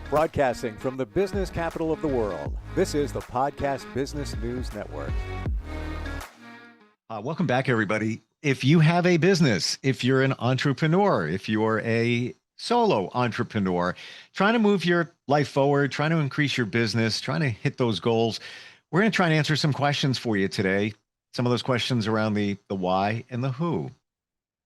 Broadcasting from the business capital of the world, this is the Podcast Business News Network. Welcome back, everybody. If you have a business, if you're an entrepreneur, if you're a solo entrepreneur, trying to move your life forward, trying to increase your business, trying to hit those goals, we're going to try and answer some questions for you today. Some of those questions around the why and the who.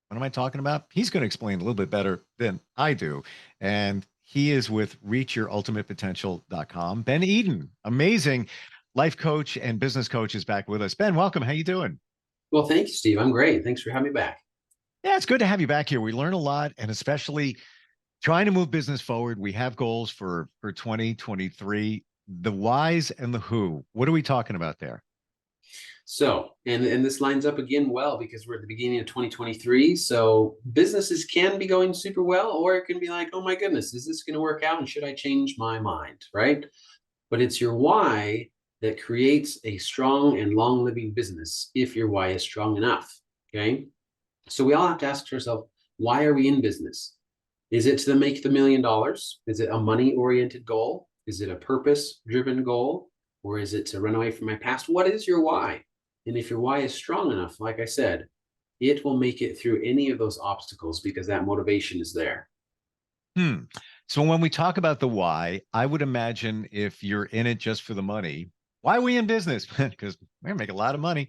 What am I talking about? He's going to explain a little bit better than I do. And he is with reachyourultimatepotential.com. Ben Eden, amazing life coach and business coach, is back with us. Ben, welcome. How you doing? Well, thank you, Steve. I'm great. Thanks for having me back. Yeah, it's good to have you back here. We learn a lot, and especially trying to move business forward. We have goals for 2023, the whys and the who. What are we talking about there? So, and this lines up again well because we're at the beginning of 2023. So businesses can be going super well, or it can be like, oh my goodness, is this going to work out? And should I change my mind? Right. But it's your why that creates a strong and long living business if your why is strong enough. Okay. So we all have to ask ourselves, why are we in business? Is it to make the $1 million? Is it a money oriented goal? Is it a purpose driven goal? Or is it to run away from my past? What is your why? And if your why is strong enough, like I said, it will make it through any of those obstacles because that motivation is there. So when we talk about the why, I would imagine if you're in it just for the money, why are we in business? Because we're going to make a lot of money.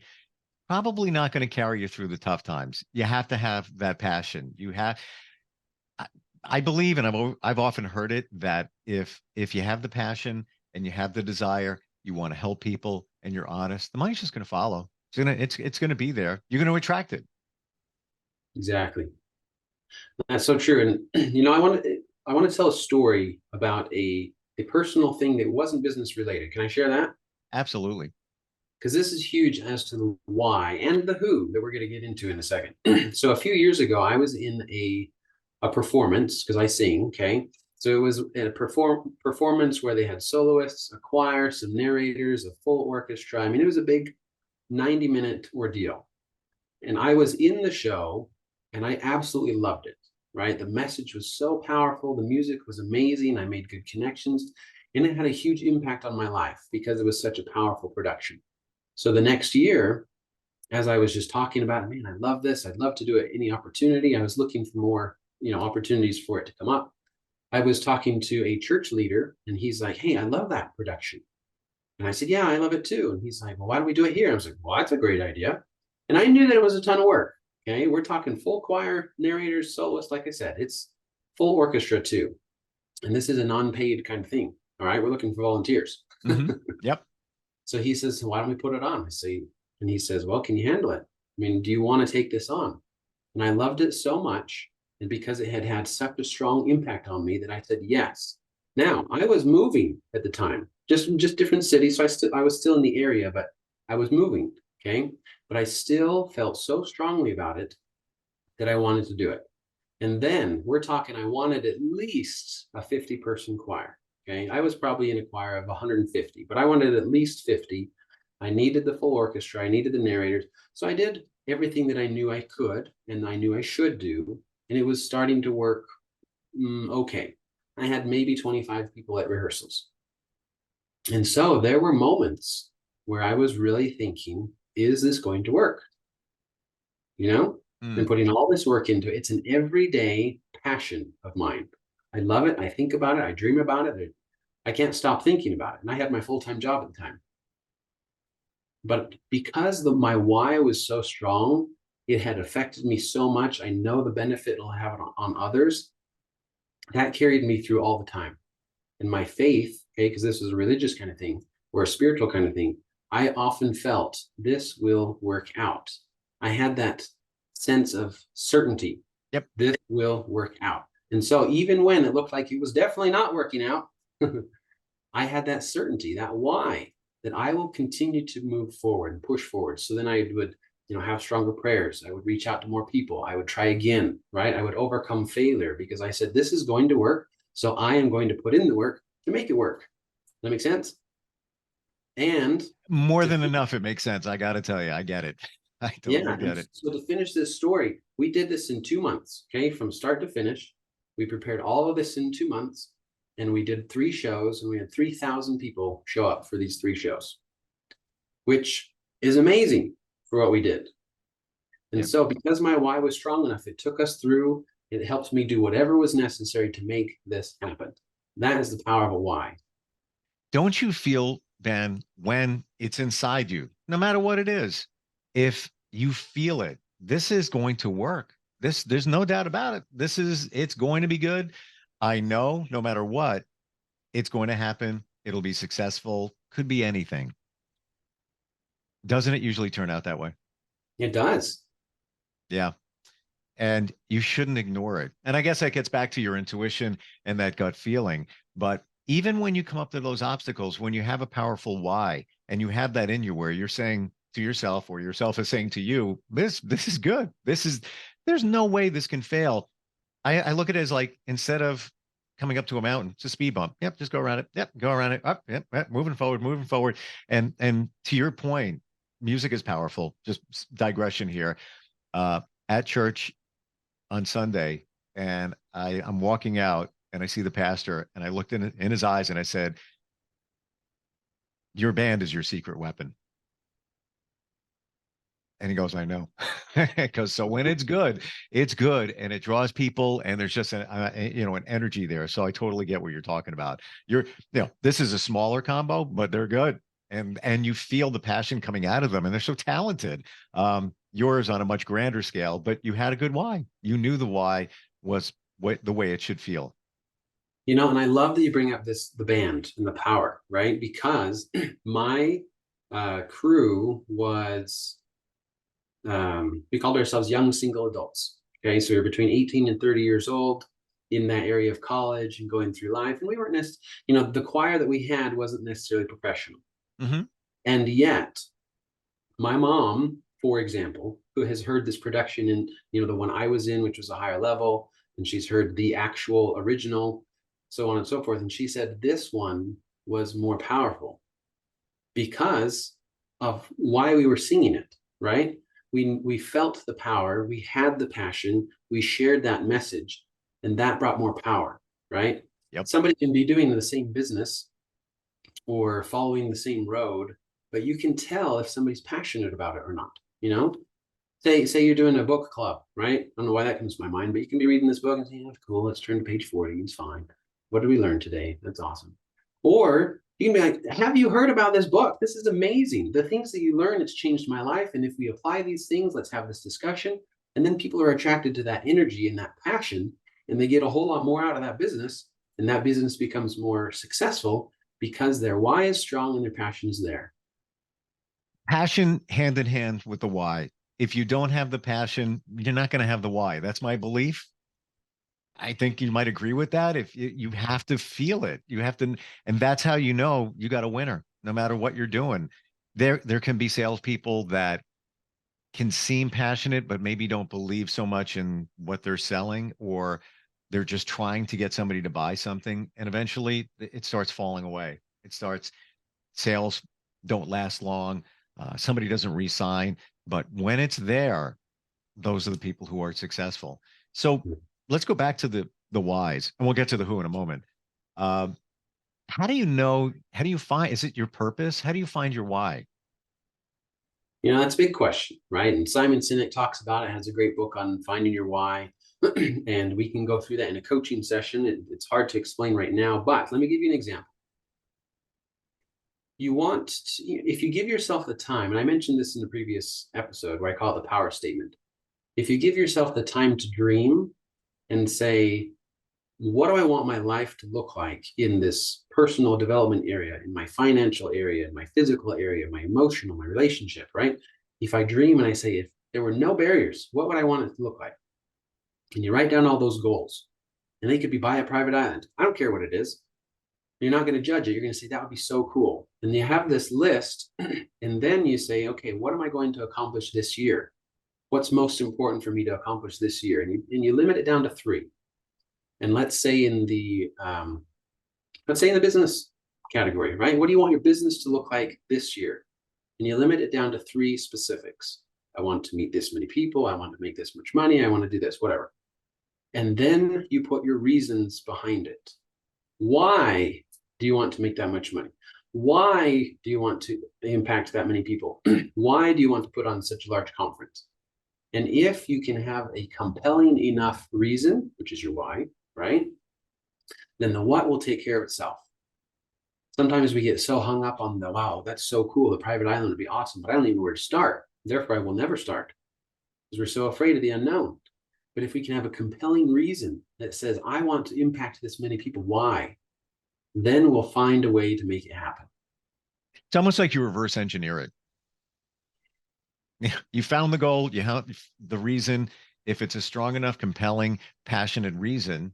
Probably not going to carry you through the tough times. You have to have that passion. I believe, and I've often heard it, that if you have the passion and you have the desire, you want to help people and you're honest, the money's just going to follow. It's going to be there. You're going to attract it. Exactly. That's so true. And I want to tell a story about a personal thing that wasn't business related. Can I share that? Absolutely. Because this is huge as to the why and the who that we're going to get into in a second. So a few years ago, I was in a performance because I sing. Okay. So it was a performance where they had soloists, a choir, some narrators, a full orchestra. I mean, it was a big 90-minute ordeal. And I was in the show and I absolutely loved it, right? The message was so powerful. The music was amazing. I made good connections and it had a huge impact on my life because it was such a powerful production. So the next year, as I was just talking about, man, I love this. I'd love to do it any opportunity. I was looking for more, opportunities for it to come up. I was talking to a church leader and he's like, hey, I love that production. And I said, yeah, I love it too. And he's like, well, why don't we do it here? I was like, well, that's a great idea. And I knew that it was a ton of work. Okay. We're talking full choir, narrators, soloists. Like I said, it's full orchestra too. And this is a non-paid kind of thing. All right. We're looking for volunteers. Mm-hmm. Yep. So he says, why don't we put it on? I say, and he says, well, can you handle it? I mean, do you want to take this on? And I loved it so much. And because it had had such a strong impact on me that I said, yes. Now I was moving at the time, just different cities. So I was still in the area, but I was moving. Okay. But I still felt so strongly about it that I wanted to do it. And then we're talking, I wanted at least a 50-person choir. Okay. I was probably in a choir of 150, but I wanted at least 50. I needed the full orchestra. I needed the narrators. So I did everything that I knew I could and I knew I should do. And it was starting to work. Okay. I had maybe 25 people at rehearsals. And so there were moments where I was really thinking, is this going to work? And putting all this work into it. It's an everyday passion of mine. I love it. I think about it. I dream about it. I can't stop thinking about it. And I had my full-time job at the time. But because my why was so strong, it had affected me so much. I know the benefit it'll have on others. That carried me through all the time. And my faith, okay, because this was a religious kind of thing or a spiritual kind of thing, I often felt this will work out. I had that sense of certainty. Yep. This will work out. And so even when it looked like it was definitely not working out, I had that certainty, that why, that I will continue to move forward and push forward. So then I would, have stronger prayers. I would reach out to more people. I would try again, right? I would overcome failure because I said, this is going to work. So I am going to put in the work to make it work. Does that make sense? And more than enough. It makes sense. I got to tell you, I get it. I totally get it. So to finish this story, we did this in 2 months, okay? From start to finish. We prepared all of this in 2 months. and we did 3 shows, and we had 3,000 people show up for these 3 shows, which is amazing for what we did. And Yep. so because my why was strong enough, it took us through, it helped me do whatever was necessary to make this happen. That is the power of a why. Don't you feel, Ben, when it's inside you, no matter what it is, if you feel it, this is going to work. There's no doubt about it. It's going to be good. I know no matter what, it's going to happen. It'll be successful. Could be anything. Doesn't it usually turn out that way? It does. Yeah. And you shouldn't ignore it. And I guess that gets back to your intuition and that gut feeling. But even when you come up to those obstacles, when you have a powerful why and you have that in you where you're saying to yourself or yourself is saying to you, this is good. There's no way this can fail. I look at it as like, instead of coming up to a mountain, it's a speed bump. Yep, just go around it. Yep, go around it. Up, yep, moving forward, moving forward. And to your point, music is powerful. Just digression here. At church on Sunday, and I'm walking out and I see the pastor, and I looked in his eyes and I said, "Your band is your secret weapon." And he goes, "I know." Because so when it's good, and it draws people, and there's just an energy there. So I totally get what you're talking about. This is a smaller combo, but they're good, and you feel the passion coming out of them, and they're so talented. Yours on a much grander scale, but you had a good why. You knew the why was the way it should feel. And I love that you bring up the band and the power, right? Because my crew was, we called ourselves young single adults. Okay, so we were between 18 and 30 years old, in that area of college and going through life. And we weren't necessarily, the choir that we had wasn't necessarily professional. Mm-hmm. And yet, my mom, for example, who has heard this production in, the one I was in, which was a higher level, and she's heard the actual original, so on and so forth. And she said this one was more powerful because of why we were singing it, right? We felt the power, we had the passion, we shared that message, and that brought more power, right? Yep. Somebody can be doing the same business or following the same road, but you can tell if somebody's passionate about it or not. Say you're doing a book club, right? I don't know why that comes to my mind, but you can be reading this book and saying, "That's cool. Let's turn to page 40. It's fine. What did we learn today? That's awesome." Or you can be like, "Have you heard about this book? This is amazing. The things that you learn, it's changed my life. And if we apply these things, let's have this discussion." And then people are attracted to that energy and that passion, and they get a whole lot more out of that business. And that business becomes more successful because their why is strong and their passion is there. Passion hand in hand with the why. If you don't have the passion, you're not going to have the why. That's my belief. I think you might agree with that. If you have to feel it, you have to, and that's how you know you got a winner, no matter what you're doing. There can be salespeople that can seem passionate, but maybe don't believe so much in what they're selling, or they're just trying to get somebody to buy something. And eventually it starts falling away. Sales don't last long. Somebody doesn't re-sign, but when it's there, those are the people who are successful. So let's go back to the whys, and we'll get to the who in a moment. How do you find, is it your purpose? How do you find your why? That's a big question, right? And Simon Sinek talks about it, has a great book on finding your why. And we can go through that in a coaching session. It's hard to explain right now, but let me give you an example. If you give yourself the time, and I mentioned this in the previous episode where I call it the power statement. If you give yourself the time to dream and say, what do I want my life to look like in this personal development area, in my financial area, in my physical area, my emotional, my relationship, right? If I dream and I say, if there were no barriers, what would I want it to look like? Can you write down all those goals? And they could be buy a private island. I don't care what it is. You're not going to judge it. You're going to say, that would be so cool. And you have this list, and then you say, okay, what am I going to accomplish this year? What's most important for me to accomplish this year? And you limit it down to 3. And let's say in the business category, right? What do you want your business to look like this year? And you limit it down to 3 specifics. I want to meet this many people. I want to make this much money. I want to do this, whatever. And then you put your reasons behind it. Why do you want to make that much money? Why do you want to impact that many people? Why do you want to put on such a large conference? And if you can have a compelling enough reason, which is your why, right? Then the what will take care of itself. Sometimes we get so hung up on the, wow, that's so cool. The private island would be awesome, but I don't even know where to start. Therefore, I will never start because we're so afraid of the unknown. But if we can have a compelling reason that says, I want to impact this many people, why? Then we'll find a way to make it happen. It's almost like you reverse engineer it. You found the goal, you have the reason. If it's a strong enough, compelling, passionate reason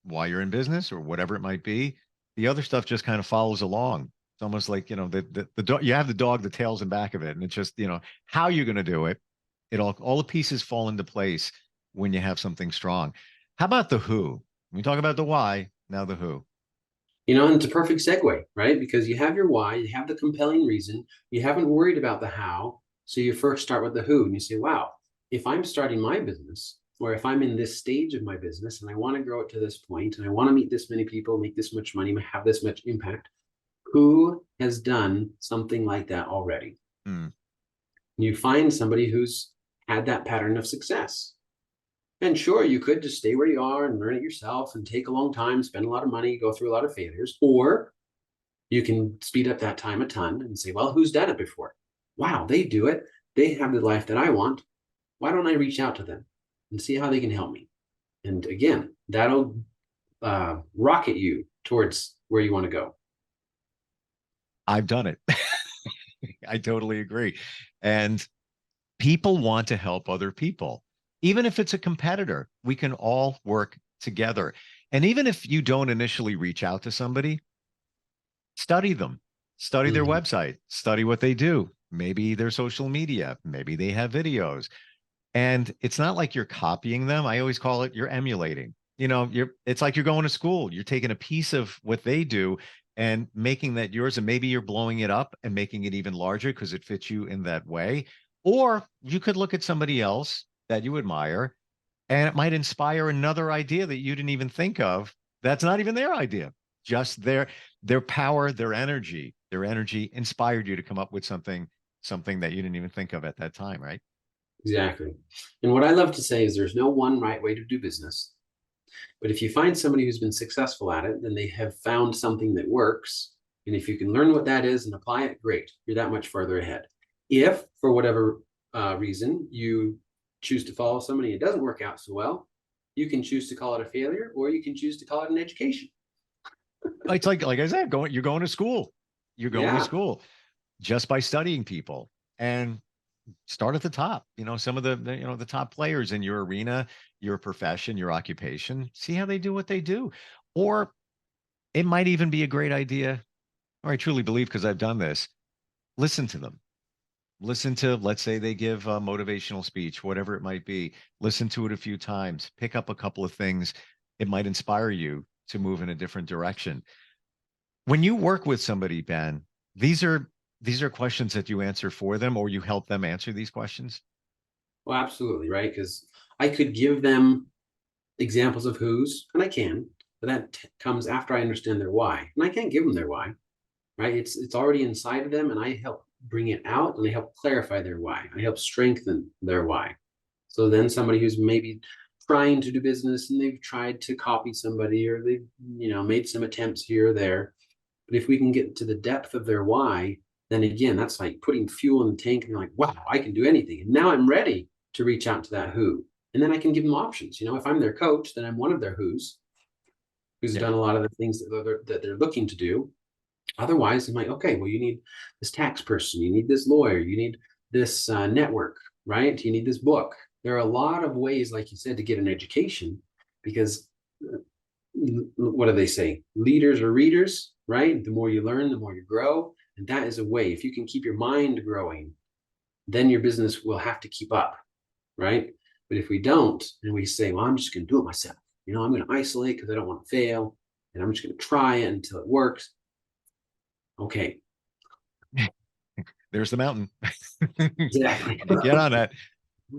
why you're in business or whatever it might be, the other stuff just kind of follows along. It's almost like, the dog, you have the dog, the tails and back of it. And it's just, how you're going to do it. All the pieces fall into place when you have something strong. How about the who? We talk about the why, now the who. And it's a perfect segue, right? Because you have your why, you have the compelling reason, you haven't worried about the how. So you first start with the who and you say, wow, if I'm starting my business, or if I'm in this stage of my business and I want to grow it to this point and I want to meet this many people, make this much money, have this much impact, who has done something like that already? You find somebody who's had that pattern of success. And sure, you could just stay where you are and learn it yourself and take a long time, spend a lot of money, go through a lot of failures, or you can speed up that time a ton and say, well, who's done it before? Wow, they do it. They have the life that I want. Why don't I reach out to them and see how they can help me? And again, that'll rocket you towards where you want to go. I've done it. I totally agree. And people want to help other people. Even if it's a competitor, we can all work together. And even if you don't initially reach out to somebody, study them, study their website, study what they do, maybe their social media, maybe they have videos. And it's not like you're copying them. I always call it you're emulating. It's like you're going to school. You're taking a piece of what they do and making that yours, and maybe you're blowing it up and making it even larger because it fits you in that way. Or you could look at somebody else that you admire, and it might inspire another idea that you didn't even think of. That's not even their idea. Just their power, their energy inspired you to come up with something that you didn't even think of at that time, right? Exactly. And what I love to say is there's no one right way to do business. But if you find somebody who's been successful at it, then they have found something that works. And if you can learn what that is and apply it, great. You're that much further ahead. If, for whatever reason, you choose to follow somebody and it doesn't work out so well, you can choose to call it a failure, or you can choose to call it an education. It's like I said, you're going to school. You're going to school just by studying people, and start at the top. Some of the top players in your arena, your profession, your occupation. See how they do what they do. Or it might even be a great idea, or I truly believe, because I've done this, listen to them. Listen to, let's say they give a motivational speech, whatever it might be. Listen to it a few times. Pick up a couple of things. It might inspire you to move in a different direction. When you work with somebody, Ben, these are questions that you answer for them, or you help them answer these questions? Well, absolutely, right? Because I could give them examples of who's, and I can, but that comes after I understand their why. And I can't give them their why, right? It's already inside of them, and I help bring it out, and I help clarify their why. I help strengthen their why. So then somebody who's maybe trying to do business and they've tried to copy somebody, or they've made some attempts here or there. But if we can get to the depth of their why, then again, that's like putting fuel in the tank, and you're like, wow, I can do anything. And now I'm ready to reach out to that who. And then I can give them options. If I'm their coach, then I'm one of their who's done a lot of the things that they're looking to do. Otherwise, I'm like, okay, well, you need this tax person, you need this lawyer, you need this network, right? You need this book. There are a lot of ways, like you said, to get an education, because what do they say? Leaders are readers, right? The more you learn, the more you grow. And that is a way. If you can keep your mind growing, then your business will have to keep up, right? But if we don't, and we say, well, I'm just going to do it myself, I'm going to isolate because I don't want to fail, and I'm just going to try it until it works. Okay. There's the mountain. Exactly. Get on that.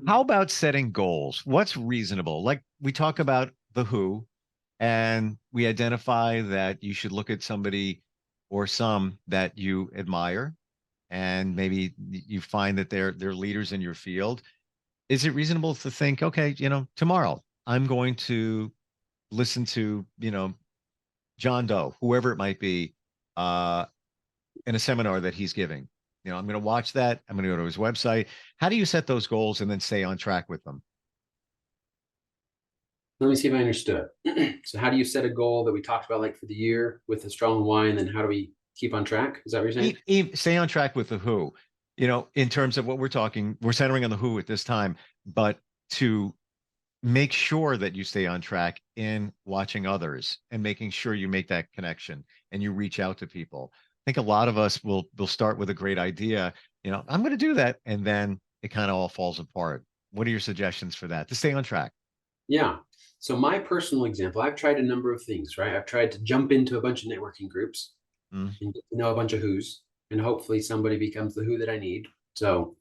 How about setting goals? What's reasonable? Like we talk about the who, and we identify that you should look at somebody or some that you admire, and maybe you find that they're leaders in your field. Is it reasonable to think, okay, tomorrow I'm going to listen to, John Doe, whoever it might be, uh, in a seminar that he's giving? I'm going to watch that. I'm going to go to his website. How do you set those goals and then stay on track with them? Let me see if I understood. So how do you set a goal that we talked about like for the year with a strong why, and then how do we keep on track? Is that what you're saying? Stay on track with the who, in terms of what we're centering on the who at this time, but to make sure that you stay on track in watching others and making sure you make that connection and you reach out to people. I think a lot of us will start with a great idea, I'm going to do that, and then it kind of all falls apart. What are your suggestions for that to stay on track? Yeah. So my personal example, I've tried a number of things, right? I've tried to jump into a bunch of networking groups Mm. and get to know a bunch of who's, and hopefully somebody becomes the who that I need. So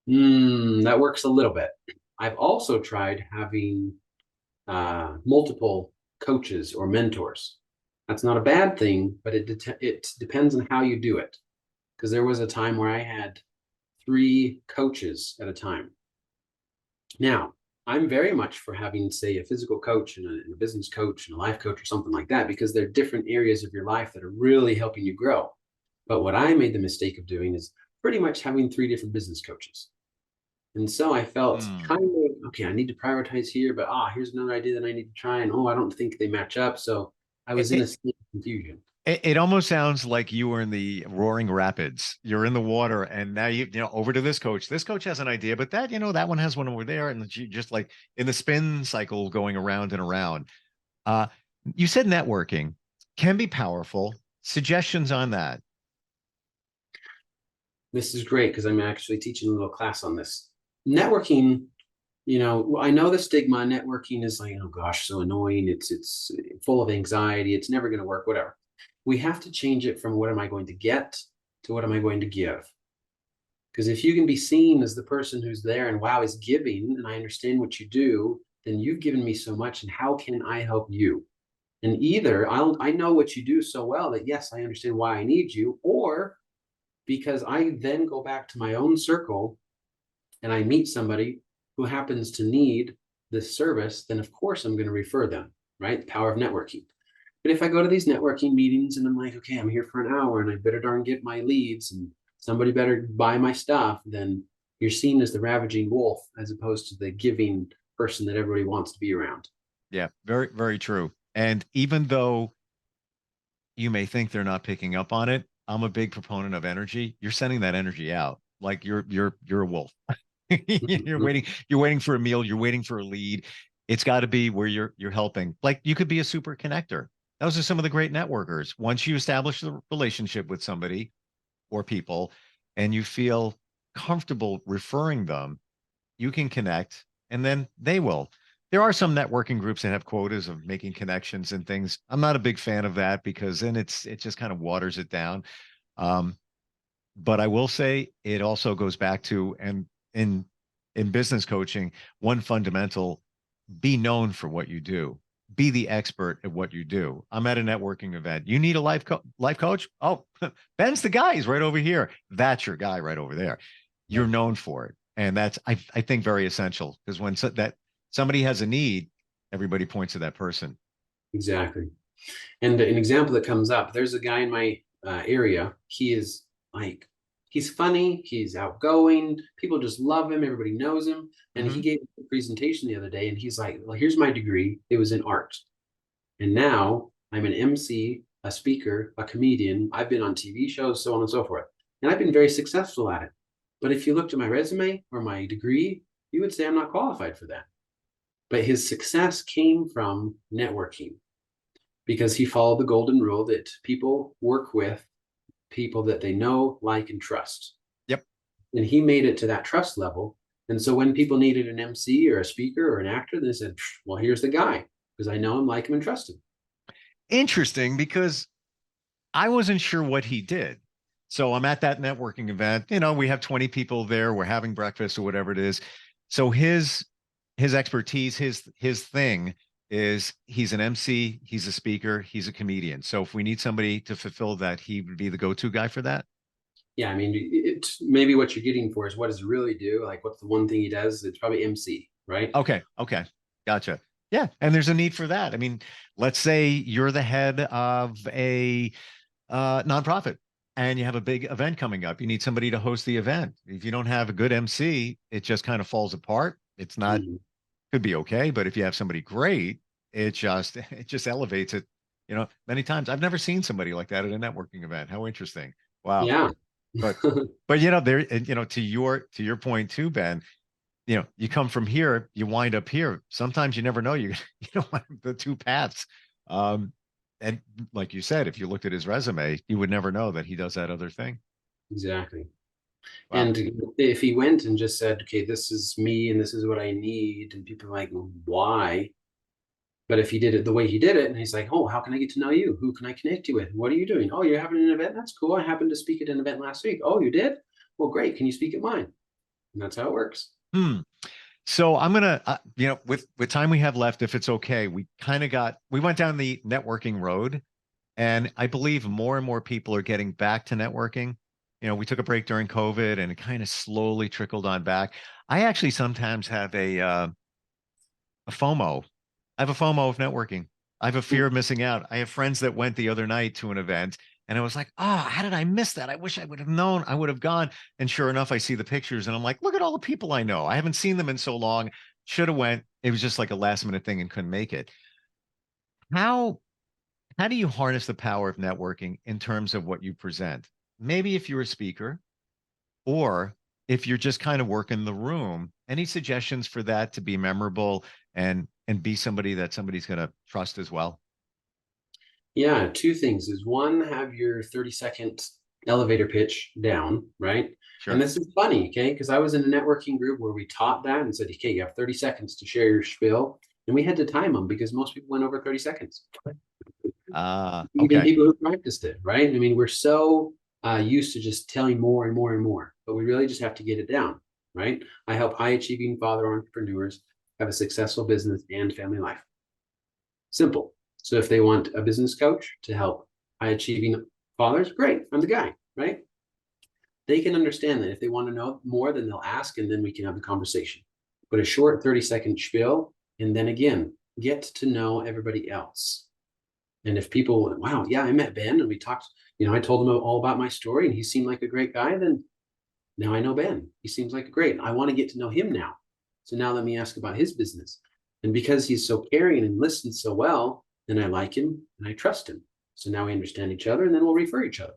that works a little bit. I've also tried having multiple coaches or mentors. That's not a bad thing, but it depends on how you do it. Because there was a time where I had 3 coaches at a time. Now, I'm very much for having, say, a physical coach and a business coach and a life coach or something like that, because they're different areas of your life that are really helping you grow. But what I made the mistake of doing is pretty much having 3 different business coaches. And so I felt kind of, okay, I need to prioritize here, but here's another idea that I need to try. And I don't think they match up. So I was in a state of confusion. It almost sounds like you were in the roaring rapids. You're in the water, and now over to this coach. This coach has an idea, but that one has one over there, and you just like in the spin cycle going around and around. You said networking can be powerful. Suggestions on that? This is great because I'm actually teaching a little class on this. Networking, I know the stigma. Networking is like, oh gosh, so annoying. It's full of anxiety. It's never going to work, whatever. We have to change it from what am I going to get to what am I going to give? Because if you can be seen as the person who's there and wow is giving, and I understand what you do, then you've given me so much, and how can I help you? And either I know what you do so well that yes, I understand why I need you, or because I then go back to my own circle and I meet somebody who happens to need this service, then of course I'm going to refer them, right? The power of networking. But if I go to these networking meetings and I'm like, okay, I'm here for an hour and I better darn get my leads and somebody better buy my stuff, then you're seen as the ravaging wolf as opposed to the giving person that everybody wants to be around. Yeah, very, very true. And even though you may think they're not picking up on it, I'm a big proponent of energy. You're sending that energy out like you're a wolf. You're waiting for a meal, you're waiting for a lead. It's got to be where you're helping. Like you could be a super connector. Those are some of the great networkers. Once you establish the relationship with somebody or people and you feel comfortable referring them, you can connect, and then they will. There are some networking groups that have quotas of making connections and things. I'm not a big fan of that because then it just kind of waters it down. But I will say it also goes back to, and in business coaching, one fundamental: be known for what you do. Be the expert at what you do. I'm at a networking event. You need a life coach? Oh, Ben's the guy. He's right over here. That's your guy right over there. You're known for it. And that's, I think, very essential, because when somebody has a need, everybody points to that person. Exactly. And an example that comes up, there's a guy in my area. He is like, he's funny, he's outgoing, people just love him, everybody knows him. And he gave a presentation the other day and he's like, well, here's my degree. It was in art. And now I'm an MC, a speaker, a comedian. I've been on TV shows, so on and so forth. And I've been very successful at it. But if you looked at my resume or my degree, you would say I'm not qualified for that. But his success came from networking, because he followed the golden rule that people work with people that they know, like, and trust. Yep. And he made it to that trust level. And so when people needed an MC or a speaker or an actor, they said, well, here's the guy, because I know him, like him, and trust him. Interesting, because I wasn't sure what he did. So I'm at that networking event, we have 20 people there, we're having breakfast or whatever it is. So his expertise, his thing is he's an MC, he's a speaker, he's a comedian. So if we need somebody to fulfill that, he would be the go-to guy for that. Yeah, I mean, it's maybe what you're getting for is what does he really do? Like, what's the one thing he does? It's probably MC, right? Okay. Okay. Gotcha. Yeah. And there's a need for that. I mean, let's say you're the head of a nonprofit and you have a big event coming up. You need somebody to host the event. If you don't have a good MC, it just kind of falls apart. It's not, Mhm. could be okay, but if you have somebody great, it just elevates it. Many times I've never seen somebody like that at a networking event. How interesting. Wow. Yeah. But there, and, to your point too, Ben, you come from here, you wind up here. Sometimes you never know you know the two paths. Um, and like you said, if you looked at his resume, you would never know that he does that other thing. Exactly. Wow. And if he went and just said, okay, this is me and this is what I need, and people are like, why? But if he did it the way he did it, and he's like, oh, how can I get to know you? Who can I connect you with? What are you doing? Oh, you're having an event? That's cool. I happened to speak at an event last week. Oh, you did? Well, great. Can you speak at mine? And that's how it works. So I'm gonna, with time we have left, if it's okay, we went down the networking road, and I believe more and more people are getting back to networking. We took a break during COVID, and it kind of slowly trickled on back. I actually sometimes have a FOMO. I have a FOMO of networking. I have a fear of missing out. I have friends that went the other night to an event, and I was like, oh, how did I miss that? I wish I would have known. I would have gone. And sure enough, I see the pictures and I'm like, look at all the people I know. I haven't seen them in so long. Should have went. It was just like a last minute thing and couldn't make it. How how do you harness the power of networking in terms of what you present? Maybe if you're a speaker, or if you're just kind of working the room, any suggestions for that to be memorable and be somebody that somebody's going to trust as well? Yeah, two things is one, have your 30-second elevator pitch down, right? And Sure. this is funny, okay? Because I was in a networking group where we taught that and said, okay, you have 30 seconds to share your spiel. And we had to time them because most people went over 30 seconds. Even Okay. people who practiced it, right? I mean, we're so used to just telling more and more and more, but we really just have to get it down, right? I help high achieving father entrepreneurs have a successful business and family life. Simple. So if they want a business coach to help high achieving fathers, great, I'm the guy, right? They can understand that if they want to know more, then they'll ask and then we can have the conversation. But a short 30-second spiel, and then again, get to know everybody else. And if people went, wow, yeah, I met Ben and we talked, I told him all about my story and he seemed like a great guy, then now I know Ben. He seems like a great. I want to get to know him now. So now let me ask about his business. And because he's so caring and listens so well, then I like him and I trust him. So now we understand each other and then we'll refer each other.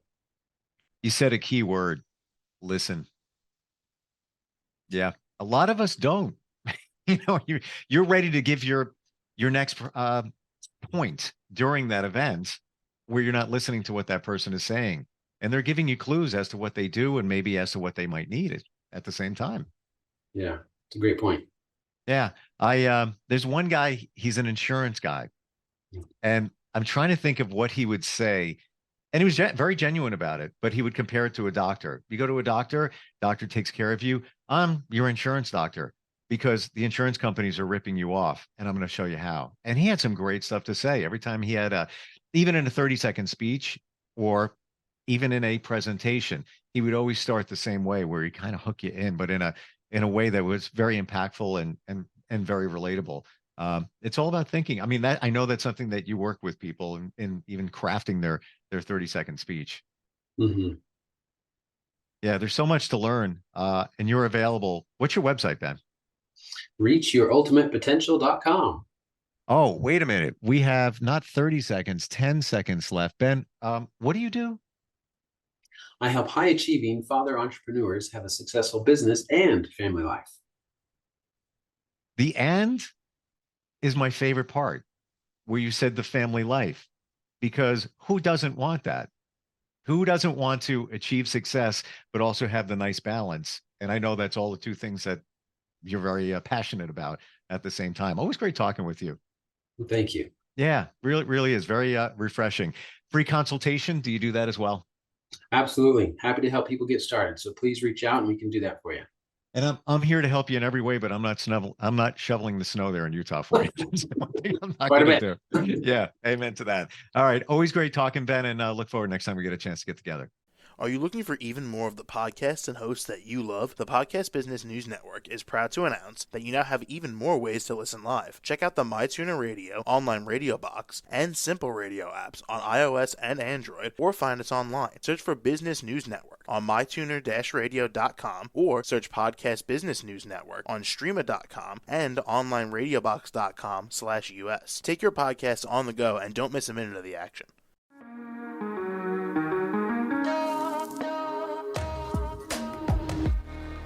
You said a key word, listen. Yeah. A lot of us don't. You're ready to give your next point during that event where you're not listening to what that person is saying. And they're giving you clues as to what they do and maybe as to what they might need at the same time. Yeah, it's a great point. Yeah. There's one guy, he's an insurance guy. And I'm trying to think of what he would say. And he was very genuine about it, but he would compare it to a doctor. You go to a doctor, doctor takes care of you. I'm your insurance doctor because the insurance companies are ripping you off. And I'm going to show you how. And he had some great stuff to say. Every time he had even in a 30-second speech or even in a presentation, he would always start the same way where he kind of hook you in, but in a way that was very impactful and very relatable. It's all about thinking. I mean, that I know that's something that you work with people in even crafting their 30-second speech. Mm-hmm. Yeah, there's so much to learn. And you're available. What's your website, Ben? ReachYourUltimatePotential.com. Oh, wait a minute. We have not 30 seconds, 10 seconds left. Ben, what do you do? I help high achieving father entrepreneurs have a successful business and family life. The and is my favorite part where you said the family life, because who doesn't want that? Who doesn't want to achieve success, but also have the nice balance? And I know that's all the two things that you're very passionate about at the same time. Always great talking with you. Well, thank you. Yeah, really, really is very refreshing. Free consultation. Do you do that as well? Absolutely. Happy to help people get started. So please reach out and we can do that for you. And I'm here to help you in every way, but I'm not shoveling the snow there in Utah for you. That's one thing I'm not Quite a going to do. Yeah, amen to that. All right, always great talking, Ben, and look forward next time we get a chance to get together. Are you looking for even more of the podcasts and hosts that you love? The Podcast Business News Network is proud to announce that you now have even more ways to listen live. Check out the MyTuner Radio, online radio box, and Simple Radio apps on iOS and Android, or find us online. Search for Business News Network on mytuner-radio.com, or search Podcast Business News Network on streama.com and onlineradiobox.com/US. Take your podcast on the go and don't miss a minute of the action.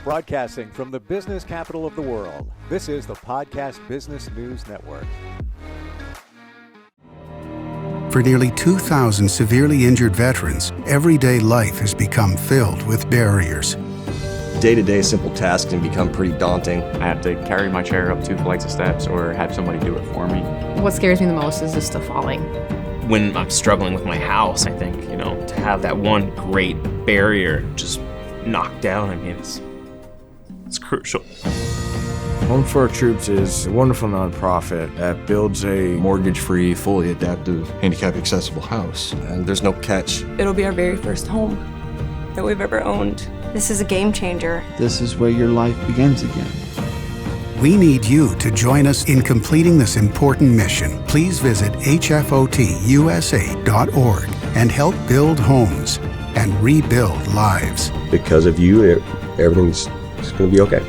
Broadcasting from the business capital of the world, this is the Podcast Business News Network. For nearly 2,000 severely injured veterans, everyday life has become filled with barriers. Day-to-day simple tasks can become pretty daunting. I have to carry my chair up 2 flights of steps or have somebody do it for me. What scares me the most is just the falling. When I'm struggling with my house, I think, to have that one great barrier just knocked down, it's crucial. Home for Our Troops is a wonderful nonprofit that builds a Mortgage-free, fully adaptive, handicap-accessible house. And there's no catch. It'll be our very first home that we've ever owned. This is a game changer. This is where your life begins again. We need you to join us in completing this important mission. Please visit hfotusa.org and help build homes and rebuild lives. Because of you, everything's going to be okay.